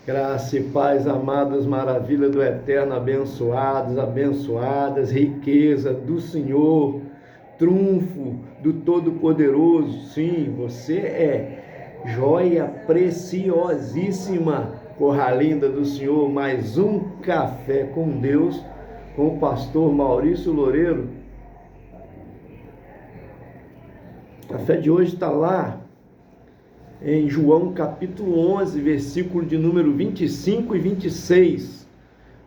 Graça e paz, amados, maravilha do Eterno, abençoados, abençoadas, riqueza do Senhor, trunfo do Todo-Poderoso. Sim, você é joia preciosíssima, corra linda do Senhor. Mais um Café com Deus, com o pastor Maurício Loureiro. O café de hoje está lá em João capítulo 11, versículo de número 25 e 26,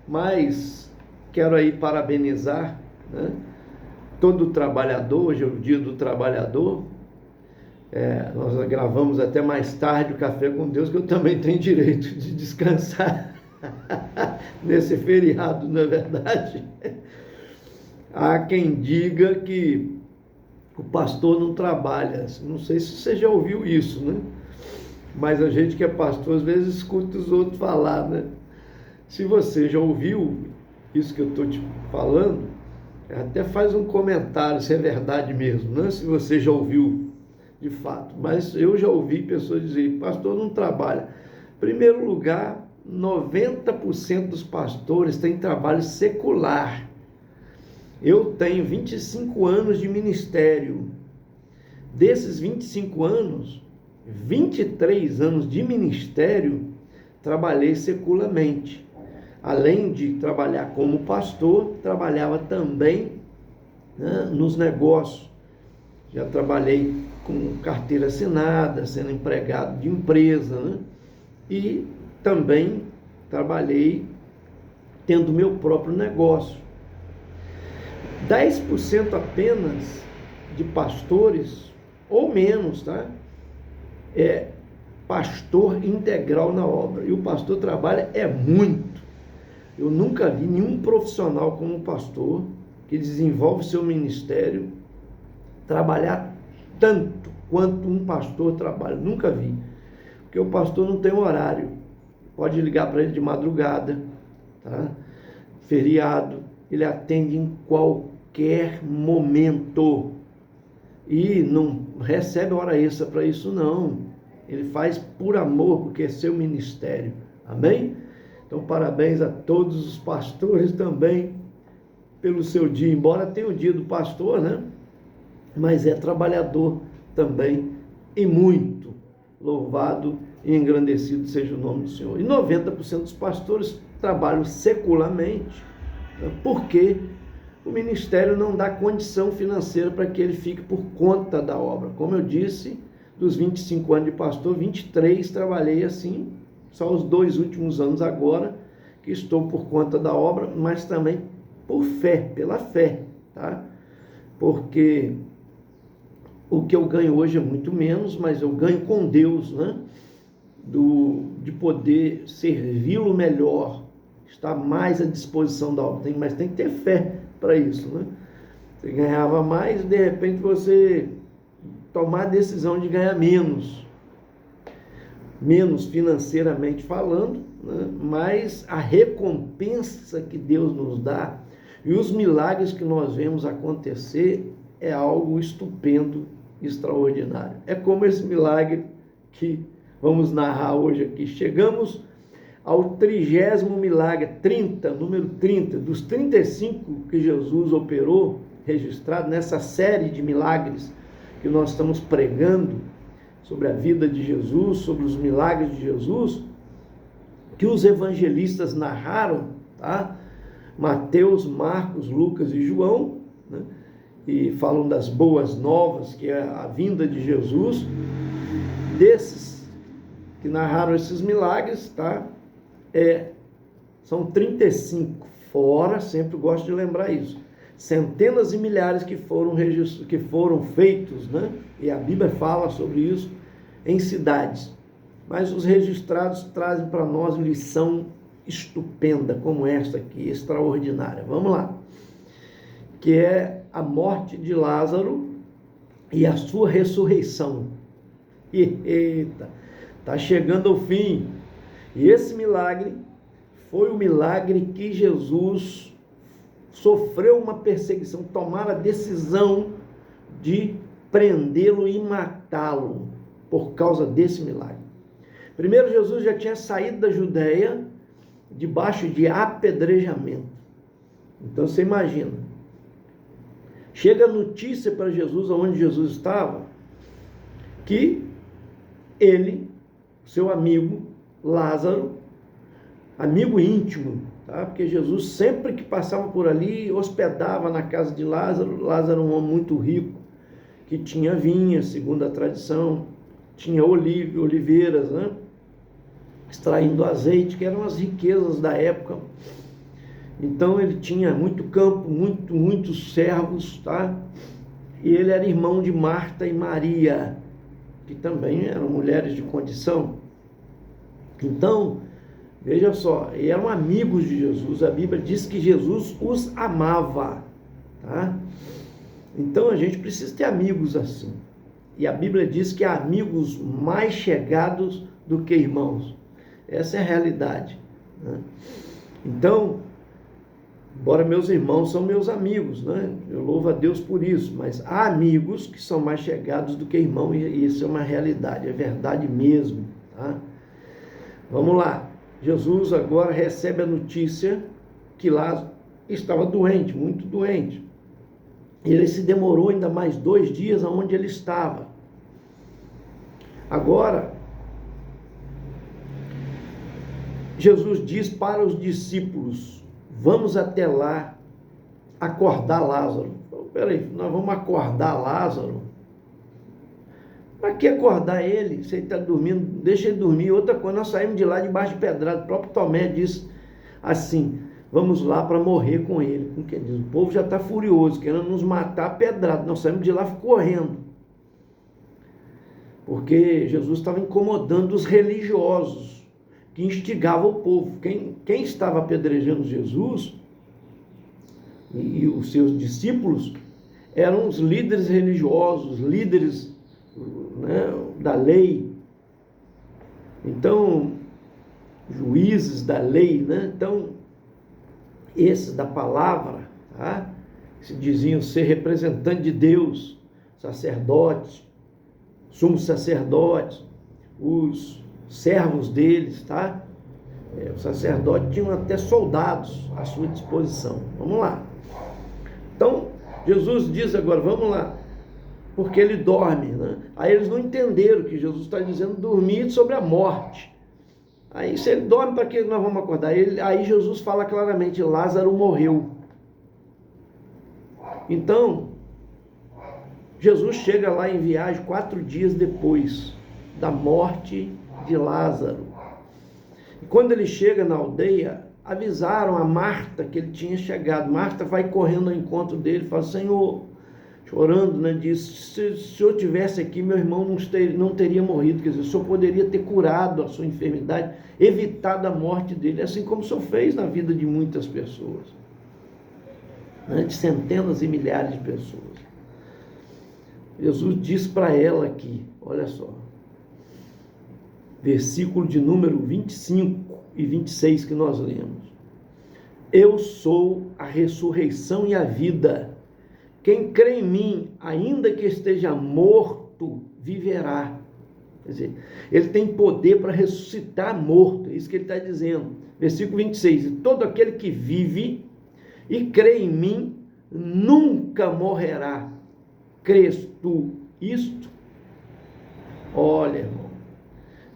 mas quero aí parabenizar, né, todo trabalhador. Hoje é o dia do trabalhador. Nós gravamos até mais tarde o Café com Deus, que eu também tenho direito de descansar nesse feriado, não é verdade? Há quem diga que o pastor não trabalha. Não sei se você já ouviu isso, né? Mas a gente que é pastor, às vezes escuta os outros falar, né? Se você já ouviu isso que eu estou te falando, até faz um comentário se é verdade mesmo, né? Se você já ouviu de fato. Mas eu já ouvi pessoas dizer, pastor não trabalha. Em primeiro lugar, 90% dos pastores têm trabalho secular. Eu tenho 25 anos de ministério. Desses 25 anos, 23 anos de ministério, trabalhei secularmente. Além de trabalhar como pastor, trabalhava também, né, nos negócios. Já trabalhei com carteira assinada, sendo empregado de empresa, né? E também trabalhei tendo meu próprio negócio. 10% apenas de pastores, ou menos, tá? É pastor integral na obra. E o pastor trabalha muito. Eu nunca vi nenhum profissional como pastor que desenvolve seu ministério trabalhar tanto quanto um pastor trabalha. Nunca vi. Porque o pastor não tem horário. Pode ligar para ele de madrugada, tá? Feriado, ele atende em qualquer momento. E não recebe hora extra para isso, não. Ele faz por amor, porque é seu ministério. Amém? Então, parabéns a todos os pastores também pelo seu dia. Embora tenha o dia do pastor, né? Mas é trabalhador também e muito. Louvado e engrandecido seja o nome do Senhor. E 90% dos pastores trabalham secularmente, né? Porque o ministério não dá condição financeira para que ele fique por conta da obra. Como eu disse, dos 25 anos de pastor, 23 trabalhei assim, só os 2 últimos anos agora, que estou por conta da obra, mas também por fé, pela fé, tá? Porque o que eu ganho hoje é muito menos, mas eu ganho com Deus, né? De poder servi-lo melhor, estar mais à disposição da obra, mas tem que ter fé para isso, né? Você ganhava mais, de repente você tomar a decisão de ganhar menos financeiramente falando, né? Mas a recompensa que Deus nos dá e os milagres que nós vemos acontecer é algo estupendo, extraordinário. É como esse milagre que vamos narrar hoje aqui. Chegamos ao 30º milagre, número 30, dos 35 que Jesus operou, registrado nessa série de milagres que nós estamos pregando sobre a vida de Jesus, sobre os milagres de Jesus, que os evangelistas narraram, tá? Mateus, Marcos, Lucas e João, né? E falam das boas novas, que é a vinda de Jesus. Desses que narraram esses milagres, tá? São 35, fora, sempre gosto de lembrar isso, centenas e milhares que foram feitos, né? E a Bíblia fala sobre isso, em cidades. Mas os registrados trazem para nós lição estupenda, como esta aqui, extraordinária. Vamos lá. Que é a morte de Lázaro e a sua ressurreição. Eita, está chegando ao fim. E esse milagre foi o milagre que Jesus sofreu uma perseguição, tomar a decisão de prendê-lo e matá-lo por causa desse milagre. Primeiro, Jesus já tinha saído da Judéia debaixo de apedrejamento. Então você imagina, chega a notícia para Jesus, onde Jesus estava, que ele, seu amigo Lázaro, amigo íntimo, tá? Porque Jesus sempre que passava por ali, hospedava na casa de Lázaro. Lázaro era um homem muito rico, que tinha vinha, segundo a tradição, tinha oliveiras, né? Extraindo azeite, que eram as riquezas da época. Então ele tinha muito campo, muitos servos, tá? E ele era irmão de Marta e Maria, que também eram mulheres de condição. Então, veja só, eram amigos de Jesus. A Bíblia diz que Jesus os amava, tá? Então a gente precisa ter amigos assim. E a Bíblia diz que há amigos mais chegados do que irmãos. Essa é a realidade, né? Então, embora meus irmãos são meus amigos, né? Eu louvo a Deus por isso, mas há amigos que são mais chegados do que irmãos, e isso é uma realidade, é verdade mesmo, tá? Vamos lá. Jesus agora recebe a notícia que Lázaro estava doente, muito doente. Ele se demorou ainda mais 2 dias aonde ele estava. Agora, Jesus diz para os discípulos: vamos até lá acordar Lázaro. Peraí, nós vamos acordar Lázaro? Para que acordar ele? Se ele está dormindo, deixa ele dormir. Outra coisa, nós saímos de lá debaixo de pedrada. O próprio Tomé disse assim: vamos lá para morrer com ele. Como que diz? O povo já está furioso, querendo nos matar a pedrada. Nós saímos de lá correndo, porque Jesus estava incomodando os religiosos, que instigavam o povo. Quem estava apedrejando Jesus e os seus discípulos eram os líderes religiosos, líderes, né, da lei. Então, juízes da lei, né? Então, esses da palavra, tá? Se diziam ser representantes de Deus, sacerdotes, sumos sacerdotes, os servos deles, tá? Os sacerdotes tinham até soldados à sua disposição. Vamos lá. Então, Jesus diz agora, vamos lá, porque ele dorme, né? Aí eles não entenderam que Jesus está dizendo dormir sobre a morte. Aí, se ele dorme, para que nós vamos acordar? Aí Jesus fala claramente: Lázaro morreu. Então, Jesus chega lá em viagem 4 dias depois da morte de Lázaro. E quando ele chega na aldeia, avisaram a Marta que ele tinha chegado. Marta vai correndo ao encontro dele e fala: Senhor, chorando, né, diz: se o senhor tivesse aqui, meu irmão não teria morrido. Quer dizer, o senhor poderia ter curado a sua enfermidade, evitado a morte dele, assim como o senhor fez na vida de muitas pessoas, né, de centenas e milhares de pessoas. Jesus diz para ela aqui, olha só, versículo de número 25 e 26 que nós lemos: eu sou a ressurreição e a vida. Quem crê em mim, ainda que esteja morto, viverá. Quer dizer, ele tem poder para ressuscitar morto. É isso que ele está dizendo. Versículo 26. E todo aquele que vive e crê em mim, nunca morrerá. Crês tu isto? Olha, irmão,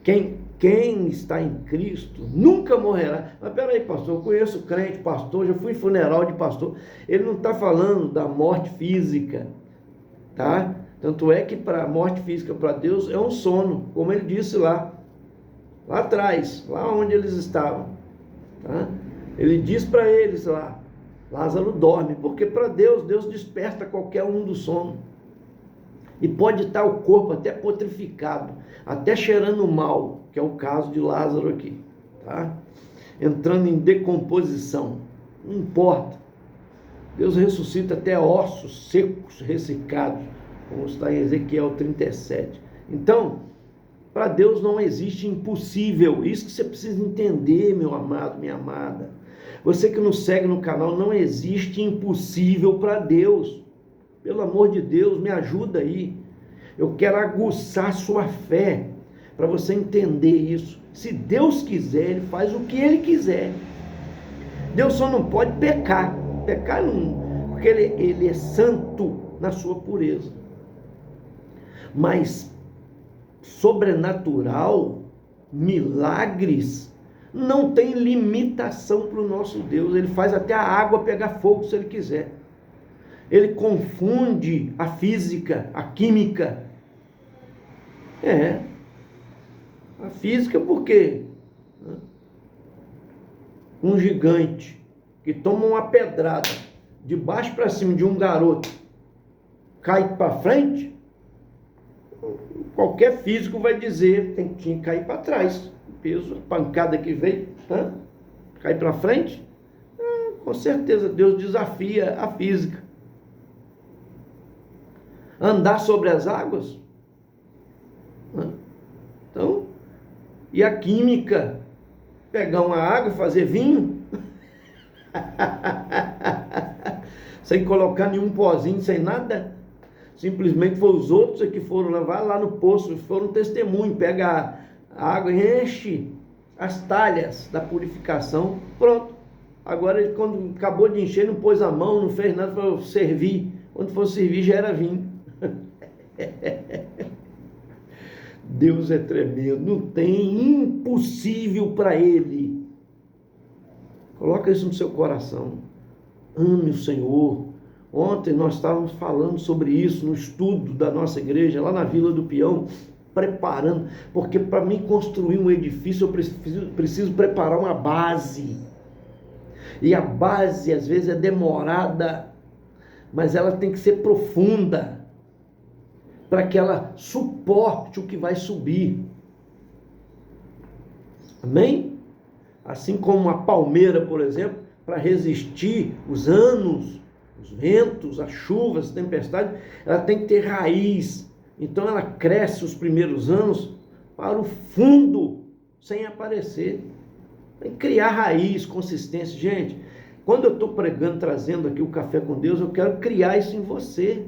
quem está em Cristo nunca morrerá. Mas peraí, pastor, eu conheço crente, pastor, já fui em funeral de pastor. Ele não está falando da morte física, tá? Tanto é que para a morte física para Deus é um sono, como ele disse lá atrás, lá onde eles estavam, tá? Ele diz para eles lá: Lázaro dorme, porque para Deus desperta qualquer um do sono. E pode estar o corpo até putrificado, até cheirando mal, que é o caso de Lázaro aqui, tá? Entrando em decomposição, não importa. Deus ressuscita até ossos secos, ressecados, como está em Ezequiel 37. Então, para Deus não existe impossível. Isso que você precisa entender, meu amado, minha amada. Você que nos segue no canal, não existe impossível para Deus. Pelo amor de Deus, me ajuda aí. Eu quero aguçar sua fé, para você entender isso. Se Deus quiser, Ele faz o que Ele quiser. Deus só não pode pecar. Pecar não, porque Ele é santo na sua pureza. Mas sobrenatural, milagres, não tem limitação para o nosso Deus. Ele faz até a água pegar fogo se Ele quiser. Ele confunde a física, a química. A física, por quê? Um gigante que toma uma pedrada de baixo para cima de um garoto, cai para frente, qualquer físico vai dizer, tinha que cair para trás. O peso, a pancada que veio, cai para frente. Com certeza, Deus desafia a física. Andar sobre as águas. Então, e a química? Pegar uma água e fazer vinho? Sem colocar nenhum pozinho, sem nada. Simplesmente foi os outros que foram levar lá no poço, foram testemunho, pega a água e enche as talhas da purificação, pronto. Agora ele, quando acabou de encher, não pôs a mão, não fez nada para servir. Quando for servir já era vinho. Deus é tremendo, não tem impossível para Ele. Coloca isso no seu coração. Ame o Senhor. Ontem nós estávamos falando sobre isso no estudo da nossa igreja, lá na Vila do Peão, preparando, porque para mim construir um edifício eu preciso preparar uma base. E a base às vezes é demorada, mas ela tem que ser profunda, para que ela suporte o que vai subir. Amém? Assim como a palmeira, por exemplo, para resistir os anos, os ventos, as chuvas, as tempestades, ela tem que ter raiz. Então ela cresce os primeiros anos para o fundo, sem aparecer. Tem que criar raiz, consistência. Gente, quando eu estou pregando, trazendo aqui o Café com Deus, eu quero criar isso em você.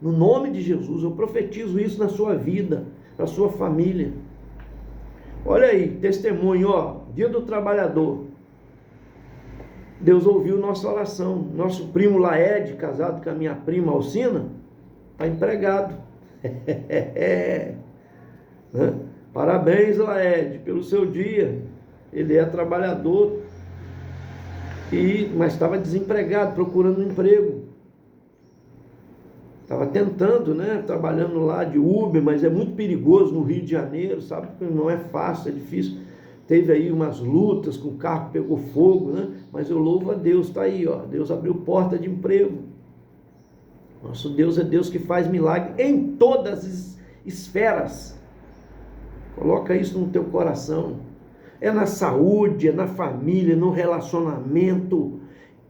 No nome de Jesus, eu profetizo isso na sua vida, na sua família. Olha aí, testemunho, Dia do Trabalhador. Deus ouviu nossa oração. Nosso primo Laed, casado com a minha prima Alcina, está empregado. Parabéns, Laed, pelo seu dia. Ele é trabalhador, mas estava desempregado, procurando um emprego. Estava tentando, trabalhando lá de Uber, mas é muito perigoso no Rio de Janeiro, sabe? Não é fácil, é difícil. Teve aí umas lutas com o carro que pegou fogo, Mas eu louvo a Deus, está aí, Deus abriu porta de emprego. Nosso Deus é Deus que faz milagre em todas as esferas. Coloca isso no teu coração. É na saúde, é na família, no relacionamento.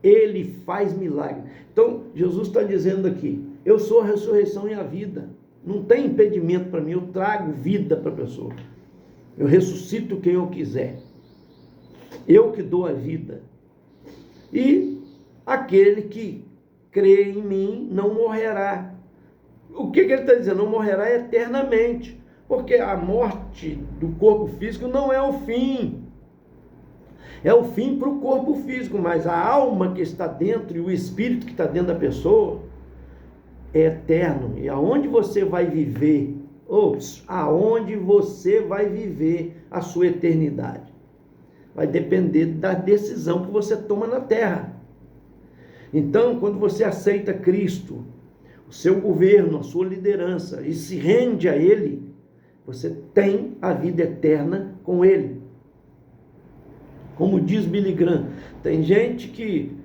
Ele faz milagre. Então, Jesus está dizendo aqui, eu sou a ressurreição e a vida. Não tem impedimento para mim, eu trago vida para a pessoa. Eu ressuscito quem eu quiser. Eu que dou a vida. E aquele que crê em mim não morrerá. O que ele está dizendo? Não morrerá eternamente. Porque a morte do corpo físico não é o fim. É o fim para o corpo físico, mas a alma que está dentro e o espírito que está dentro da pessoa é eterno. E aonde você vai viver, aonde você vai viver a sua eternidade, vai depender da decisão que você toma na terra. Então, quando você aceita Cristo, o seu governo, a sua liderança, e se rende a Ele, você tem a vida eterna com Ele. Como diz Billy Graham, tem gente que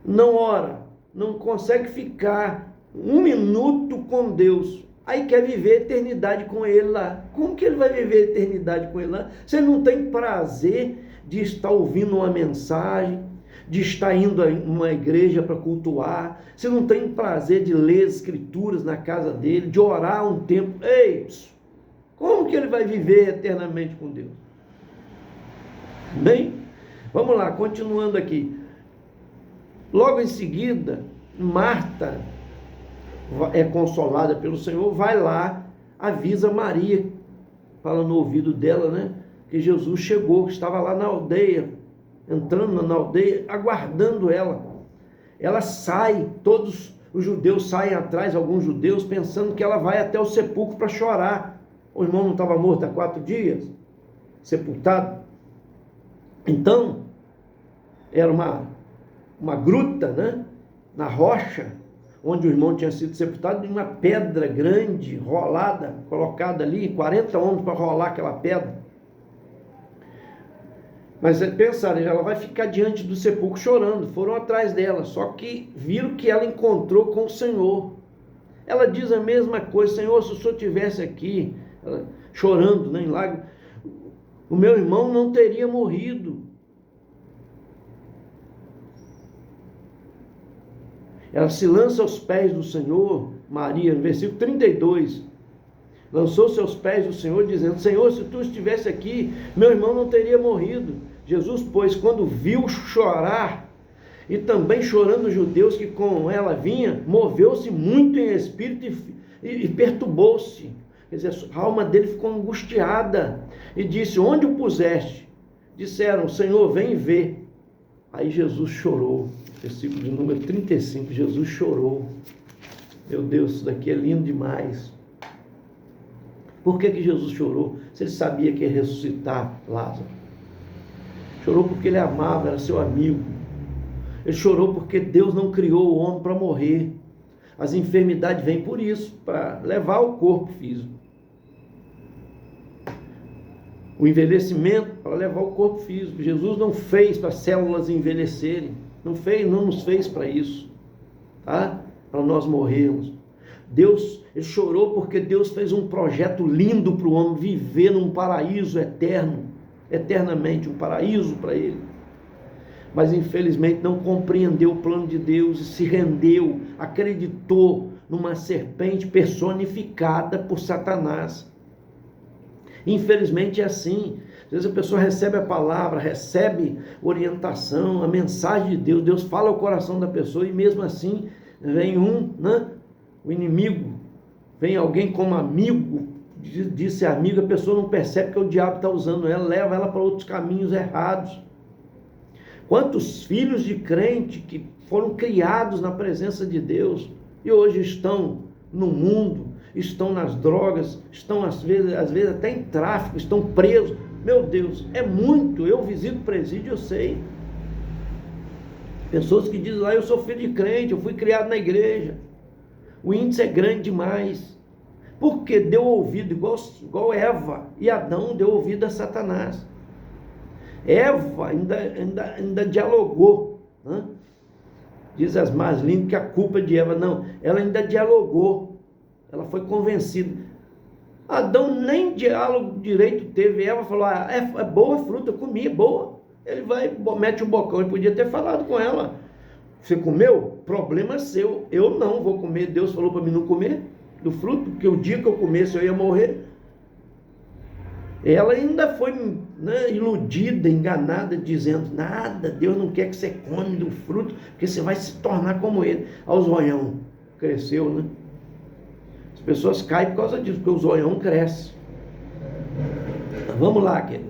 não ora, não consegue ficar um minuto com Deus, aí quer viver a eternidade com Ele lá. Como que ele vai viver a eternidade com Ele lá? Você não tem prazer de estar ouvindo uma mensagem, de estar indo a uma igreja para cultuar, você não tem prazer de ler as escrituras na casa dele, de orar um tempo. Como que ele vai viver eternamente com Deus? Bem, vamos lá, continuando aqui. Logo em seguida, Marta é consolada pelo Senhor, vai lá, avisa Maria fala no ouvido dela, né? Que Jesus chegou, que estava lá na aldeia, entrando na aldeia, aguardando ela. Ela sai, todos os judeus saem atrás, alguns judeus, pensando que ela vai até o sepulcro para chorar. O irmão não estava morto há 4 dias, sepultado. Então, era uma gruta, né? Na rocha, onde o irmão tinha sido sepultado, de uma pedra grande, rolada, colocada ali, 40 homens para rolar aquela pedra. Mas pensaram, ela vai ficar diante do sepulcro chorando. Foram atrás dela, só que viram que ela encontrou com o Senhor. Ela diz a mesma coisa: Senhor, se o Senhor estivesse aqui, chorando, né, em lágrimas, o meu irmão não teria morrido. Ela se lança aos pés do Senhor, Maria, no versículo 32, lançou seus pés do Senhor, dizendo: Senhor, se tu estivesse aqui, meu irmão não teria morrido. Jesus, pois, quando viu chorar, e também chorando os judeus que com ela vinha, moveu-se muito em espírito e perturbou-se. Quer dizer, a alma dele ficou angustiada, e disse: onde o puseste? Disseram: Senhor, vem ver. Aí Jesus chorou. Versículo de número 35, Jesus chorou. Meu Deus, isso daqui é lindo demais. Por que Jesus chorou? Se ele sabia que ia ressuscitar Lázaro. Chorou porque ele amava, era seu amigo. Ele chorou porque Deus não criou o homem para morrer. As enfermidades vêm por isso, para levar o corpo físico. O envelhecimento para levar o corpo físico. Jesus não fez para as células envelhecerem. Não nos fez para isso, tá? Para nós morrermos. Deus, ele chorou porque Deus fez um projeto lindo para o homem viver num paraíso eterno, eternamente, um paraíso para ele. Mas infelizmente não compreendeu o plano de Deus e se rendeu, acreditou numa serpente personificada por Satanás. Infelizmente é assim. Às vezes a pessoa recebe a palavra, recebe orientação, a mensagem de Deus, Deus fala ao coração da pessoa, e mesmo assim vem o inimigo, vem alguém como amigo, diz ser amigo, a pessoa não percebe que o diabo está usando ela, leva ela para outros caminhos errados. Quantos filhos de crente que foram criados na presença de Deus e hoje estão no mundo, estão nas drogas, estão às vezes até em tráfico, estão presos. Meu Deus, é muito. Eu visito presídio, eu sei. Pessoas que dizem lá: eu sou filho de crente, eu fui criado na igreja. O índice é grande demais. Porque deu ouvido, igual Eva e Adão deu ouvido a Satanás. Eva ainda dialogou, né? Diz as más línguas que a culpa é de Eva. Não, ela ainda dialogou. Ela foi convencida. Adão nem diálogo direito teve. Eva falou: é boa a fruta, eu comi, é boa. Ele mete o bocão. Ele podia ter falado com ela: você comeu? Problema seu, eu não vou comer. Deus falou para mim não comer do fruto, porque o dia que eu comesse eu ia morrer. Ela ainda foi, né, iludida, enganada, dizendo: nada, Deus não quer que você come do fruto, porque você vai se tornar como ele. Ao zoião, cresceu, né? As pessoas caem por causa disso, porque o zoião cresce. Então, vamos lá, querido.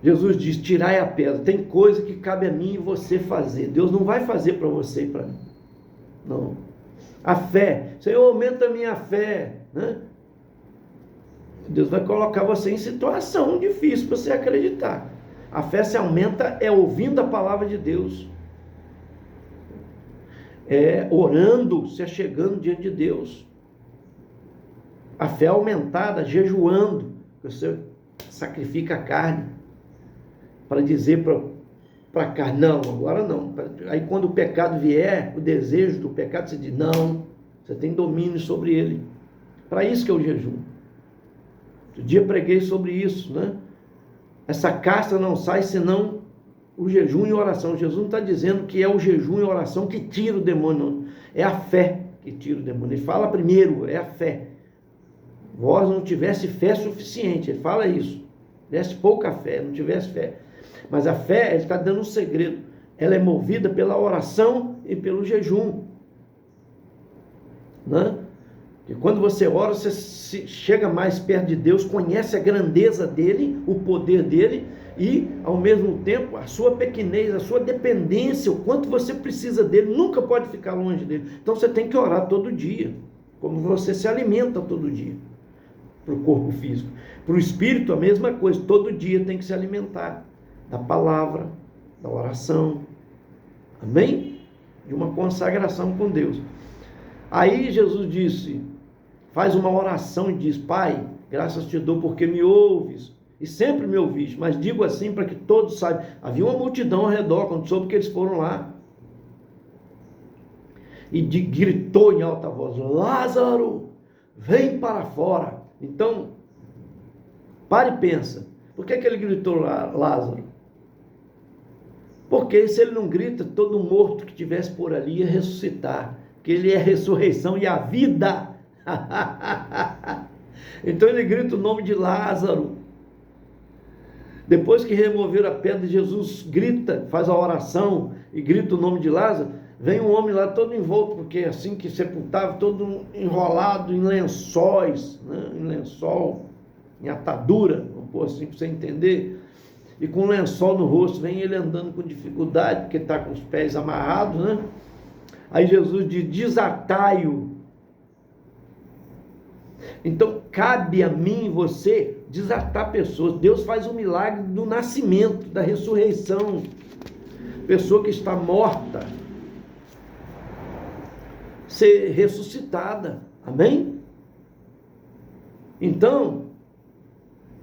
Jesus diz: tirai a pedra. Tem coisa que cabe a mim e você fazer. Deus não vai fazer para você e para mim. Não. A fé. Senhor, aumenta a minha fé, né? Deus vai colocar você em situação difícil para você acreditar. A fé se aumenta ouvindo a palavra de Deus. Orando, se achegando diante de Deus. A fé aumentada, jejuando. Você sacrifica a carne para dizer para a carne: não, agora não. Aí quando o pecado vier, o desejo do pecado, você diz: não, você tem domínio sobre ele. Para isso que é o jejum. Outro dia preguei sobre isso, né? Essa casta não sai senão o jejum e oração. Jesus não está dizendo que é o jejum e oração que tira o demônio, não. É a fé que tira o demônio. Ele fala primeiro, é a fé. Vós não tivesse fé suficiente, ele fala isso. Tivesse pouca fé, não tivesse fé. Mas a fé, ele está dando um segredo. Ela é movida pela oração e pelo jejum, né? Porque quando você ora, você chega mais perto de Deus, conhece a grandeza dele, o poder dele, e ao mesmo tempo a sua pequenez, a sua dependência, o quanto você precisa dele, nunca pode ficar longe dele. Então você tem que orar todo dia, como você se alimenta todo dia, para o corpo físico. Para o espírito a mesma coisa, todo dia tem que se alimentar da palavra, da oração, amém? De uma consagração com Deus. Aí Jesus disse, faz uma oração e diz, Pai, graças te dou porque me ouves, e sempre me ouviste, mas digo assim para que todos saibam. Havia uma multidão ao redor, quando soube que eles foram lá, e gritou em alta voz, Lázaro, vem para fora. Então, para e pensa, por que ele gritou Lázaro? Porque se ele não grita, todo morto que estivesse por ali ia ressuscitar, que ele é a ressurreição e a vida. Então ele grita o nome de Lázaro. Depois que removeram a pedra, Jesus grita, faz a oração e grita o nome de Lázaro. Vem um homem lá todo envolto, porque assim que sepultava, todo enrolado em lençóis, né? Em lençol, em atadura, vamos pôr assim para você entender, e com um lençol no rosto. Vem ele andando com dificuldade, porque está com os pés amarrados, né? Aí Jesus diz, desatai-o. Então cabe a mim e você desatar pessoas. Deus faz o milagre do nascimento, da ressurreição. Pessoa que está morta ser ressuscitada, amém? Então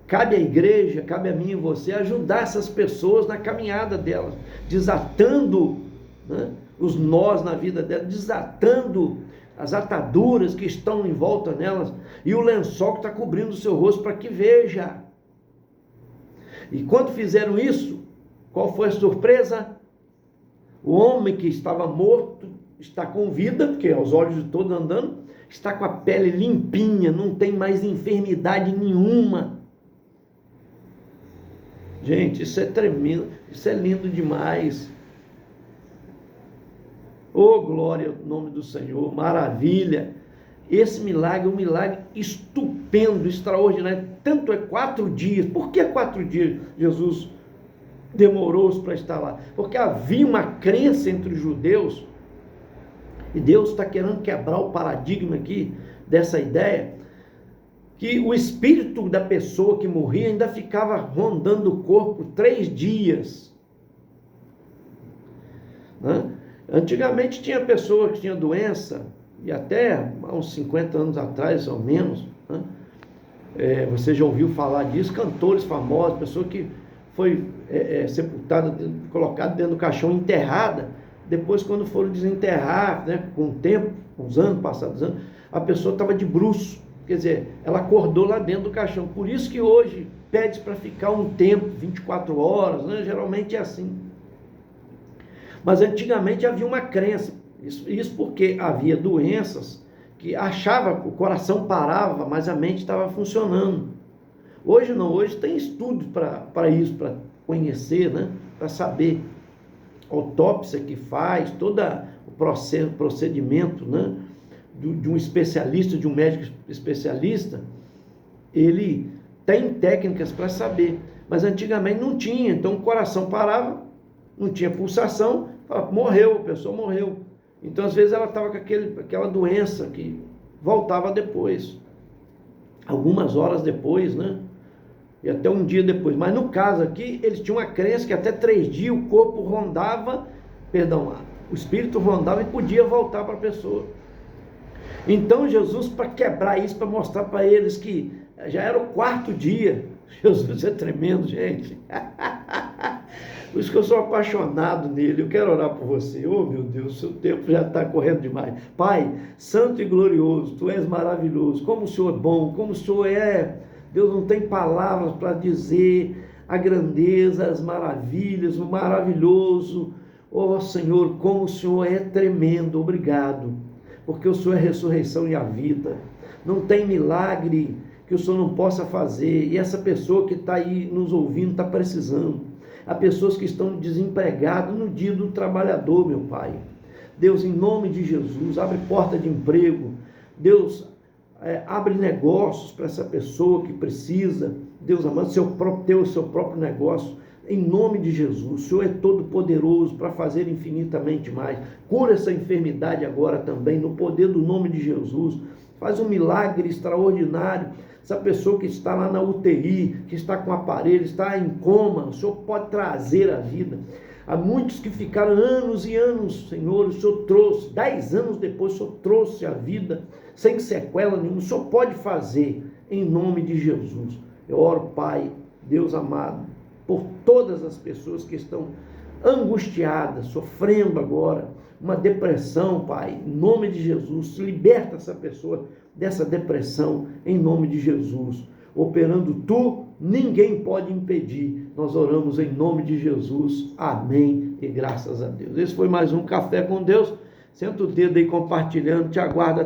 cabe à igreja, cabe a mim e você ajudar essas pessoas na caminhada delas, desatando, né, os nós na vida delas, desatando as ataduras que estão em volta nelas, e o lençol que está cobrindo o seu rosto, para que veja. E quando fizeram isso, qual foi a surpresa? O homem que estava morto está com vida, porque aos olhos de todos andando, está com a pele limpinha, não tem mais enfermidade nenhuma. Gente, isso é tremendo, isso é lindo demais. Oh, glória ao nome do Senhor, maravilha. Esse milagre é um milagre estupendo, extraordinário. Tanto é 4 dias. Por que 4 dias Jesus demorou para estar lá? Porque havia uma crença entre os judeus, e Deus está querendo quebrar o paradigma aqui, dessa ideia, que o espírito da pessoa que morria ainda ficava rondando o corpo 3 dias. Né? Antigamente tinha pessoa que tinha doença, e até há uns 50 anos atrás, ao menos, né? Você já ouviu falar disso, cantores famosos, pessoa que foi sepultada, colocada dentro do caixão, enterrada. Depois, quando foram desenterrar, né, com o tempo, com os anos, passados anos, a pessoa estava de bruço, quer dizer, ela acordou lá dentro do caixão. Por isso que hoje pede para ficar um tempo, 24 horas, né? Geralmente é assim. Mas antigamente havia uma crença, isso porque havia doenças que achava que o coração parava, mas a mente estava funcionando. Hoje não, hoje tem estudos para isso, para conhecer, né? Para saber. Autópsia que faz, todo o procedimento, né? De um especialista, de um médico especialista, ele tem técnicas para saber. Mas antigamente não tinha, então o coração parava, não tinha pulsação, morreu, a pessoa morreu. Então às vezes ela estava com aquela doença que voltava depois, algumas horas depois, né? E até um dia depois. Mas no caso aqui, eles tinham uma crença que até 3 dias o corpo rondava, o espírito rondava e podia voltar para a pessoa. Então Jesus, para quebrar isso, para mostrar para eles que já era o 4º dia, Jesus é tremendo, gente. Por isso que eu sou apaixonado nele. Eu quero orar por você. Oh, meu Deus, seu tempo já está correndo demais. Pai, santo e glorioso, tu és maravilhoso. Como o Senhor é bom, como o Senhor é... Deus não tem palavras para dizer a grandeza, as maravilhas, o maravilhoso. Oh, Senhor, como o Senhor é tremendo. Obrigado, porque o Senhor é a ressurreição e a vida. Não tem milagre que o Senhor não possa fazer. E essa pessoa que está aí nos ouvindo está precisando. Há pessoas que estão desempregadas no dia do trabalhador, meu Pai. Deus, em nome de Jesus, abre porta de emprego. Deus, abre negócios para essa pessoa que precisa, Deus amado, ter o seu próprio negócio, em nome de Jesus. O Senhor é todo poderoso para fazer infinitamente mais. Cura essa enfermidade agora também, no poder do nome de Jesus. Faz um milagre extraordinário. Essa pessoa que está lá na UTI, que está com aparelho, está em coma, o Senhor pode trazer a vida. Há muitos que ficaram anos e anos, Senhor, o Senhor trouxe, 10 anos depois, o Senhor trouxe a vida, sem sequela nenhuma. O Senhor pode fazer, em nome de Jesus. Eu oro, Pai, Deus amado, por todas as pessoas que estão angustiadas, sofrendo agora uma depressão, Pai, em nome de Jesus. Liberta essa pessoa dessa depressão, em nome de Jesus. Operando tu, ninguém pode impedir. Nós oramos em nome de Jesus. Amém e graças a Deus. Esse foi mais um Café com Deus. Senta o dedo aí compartilhando. Te aguardo